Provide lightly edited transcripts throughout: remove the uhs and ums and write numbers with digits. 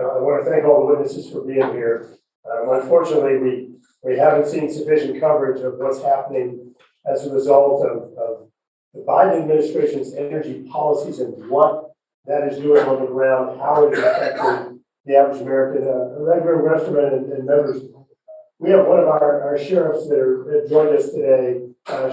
I want to thank all the witnesses for being here. Unfortunately, we haven't seen sufficient coverage of what's happening as a result of the Biden administration's energy policies and what that is doing on the ground, how it is affecting the average American. Regular Congressman and members, we have one of our sheriffs that joined us today,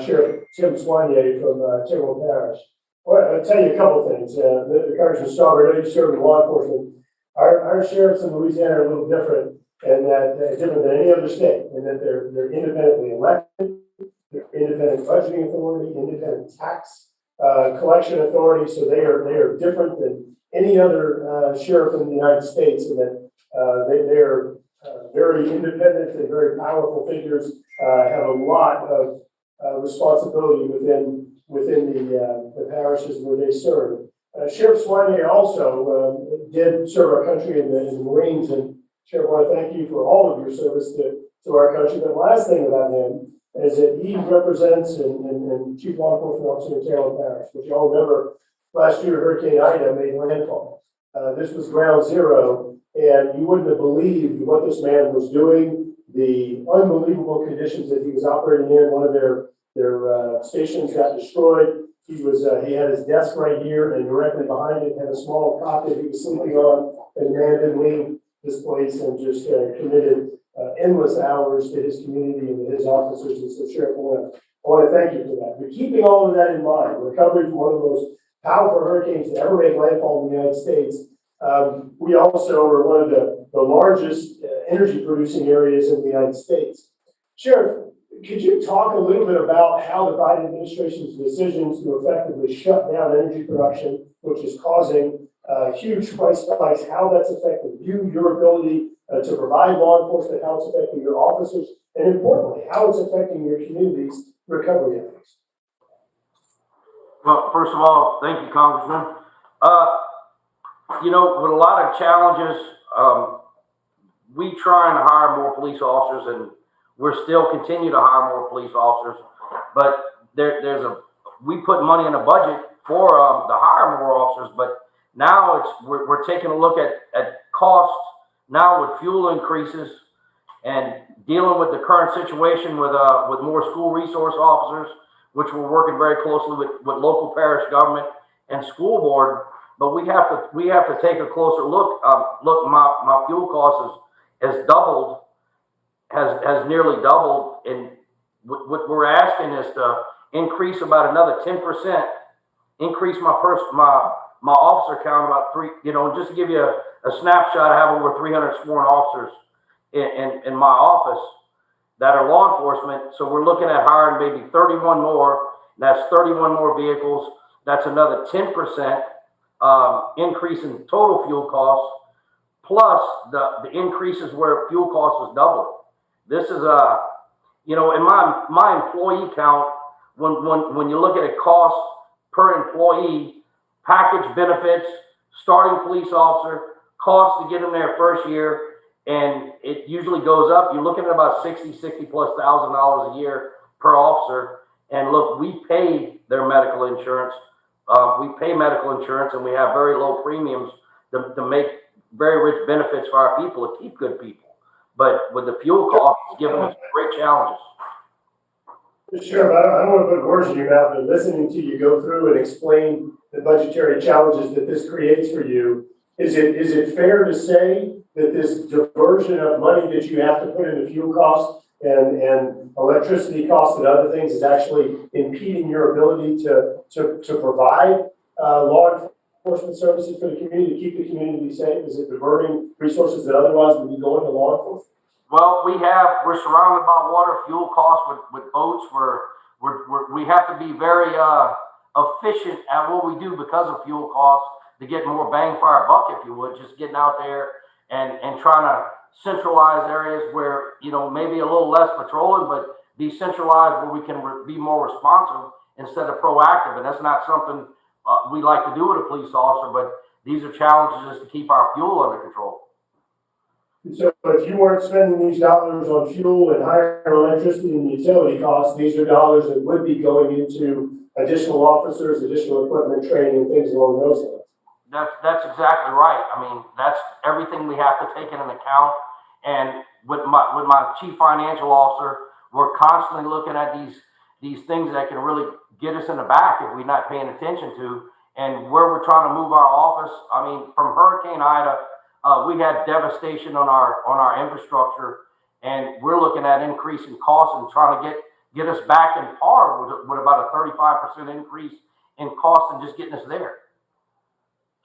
Sheriff Soignet from Terrebonne Parish. Well, I'll tell you a couple of things. Congressman Strawberry, I know you serve in law enforcement. Our sheriffs in Louisiana are a little different, and that different than any other state, in that they're independently elected, they're independent budgeting authority, independent tax collection authority. So they are different than any other sheriff in the United States, in that they are very independent and very powerful figures. Have a lot of responsibility within the parishes where they serve. Sheriff Soignet also did serve our country in the Marines, and Sheriff, I want to thank you for all of your service to our country. But the last thing about him is that he represents and Chief Law Enforcement Officer in Terrebonne Parish, which you all remember last year Hurricane Ida made landfall. This was ground zero, and you wouldn't have believed what this man was doing, the unbelievable conditions that he was operating in. One of their stations got destroyed. He had his desk right here, and directly behind it had a small cot that he was sleeping on, and the man didn't leave this place and just committed endless hours to his community and to his officers. And so, Sheriff, I want to thank you for that. But keeping all of that in mind, recovery from one of the most powerful hurricanes to ever make landfall in the United States, we also are one of the largest energy producing areas in the United States. Sheriff, could you talk a little bit about how the Biden administration's decisions to effectively shut down energy production, which is causing huge price spikes, how that's affecting you, your ability to provide law enforcement, how it's affecting your officers, and importantly, how it's affecting your community's recovery efforts? Well, first of all, thank you, Congressman. With a lot of challenges, we try and hire more police officers, and we're still continue to hire more police officers. But we put money in a budget for to hire more officers, but now we're taking a look at costs now with fuel increases and dealing with the current situation with more school resource officers, which we're working very closely with local parish government and school board. But we have to take a closer look. My fuel cost has doubled, has nearly doubled, and what we're asking is to increase about another 10%, increase my officer count about 3. Just to give you a snapshot, I have over 300 sworn officers in my office that are law enforcement. So we're looking at hiring maybe 31 more. That's 31 more vehicles. That's another 10% increase in total fuel costs, plus the increases where fuel costs was doubled. This is in my employee count, when you look at a cost per employee, package benefits, starting police officer, cost to get them there first year, and it usually goes up. You're looking at about $60+ thousand a year per officer. And look, we pay their medical insurance. We pay medical insurance, and we have very low premiums to make very rich benefits for our people, to keep good people. But with the fuel costs, it's giving us great challenges. Sure, I don't want to put words in your mouth, but listening to you go through and explain the budgetary challenges that this creates for you, is it fair to say that this diversion of money that you have to put into fuel costs and electricity costs and other things is actually impeding your ability to provide law enforcement services for the community, to keep the community safe? Is it diverting resources that otherwise would be going to law enforcement? Well, we're surrounded by water, fuel costs with boats. We have to be very efficient at what we do because of fuel costs to get more bang for our buck, if you would. Just getting out there and trying to centralize areas where maybe a little less patrolling, but be centralized where we can be more responsive instead of proactive. And that's not something we like to do with a police officer, but these are challenges to keep our fuel under control. So if you weren't spending these dollars on fuel and higher electricity and utility costs, these are dollars that would be going into additional officers, additional equipment, training, and things along those lines. That's exactly right. I mean, that's everything we have to take into account. And with my chief financial officer, we're constantly looking at these things that can really get us in the back if we're not paying attention to. And where we're trying to move our office, I mean, from Hurricane Ida, we had devastation on our infrastructure, and we're looking at increasing costs and trying to get us back in par with about a 35% increase in cost and just getting us there.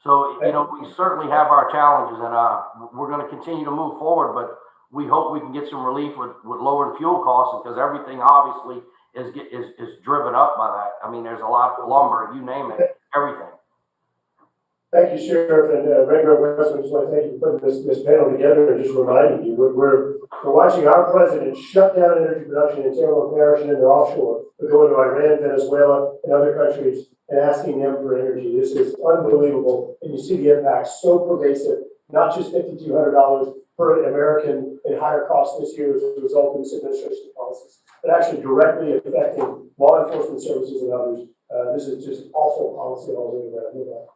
So, we certainly have our challenges, and we're going to continue to move forward, but we hope we can get some relief with lowering fuel costs, because everything obviously is driven up by that. I mean, there's a lot of lumber, you name it, everything. Thank you, Sheriff, and Regular Westman. Just want to thank you for putting this panel together and just reminding you we're watching our president shut down energy production in Terrebonne Parish and in their offshore. We're going to Iran, Venezuela, and other countries and asking them for energy. This is unbelievable, and you see the impact so pervasive. Not just $5,200 per American in higher costs this year as a result of this administration's policies, but actually directly affecting law enforcement services and others. This is just awful policy all the way around.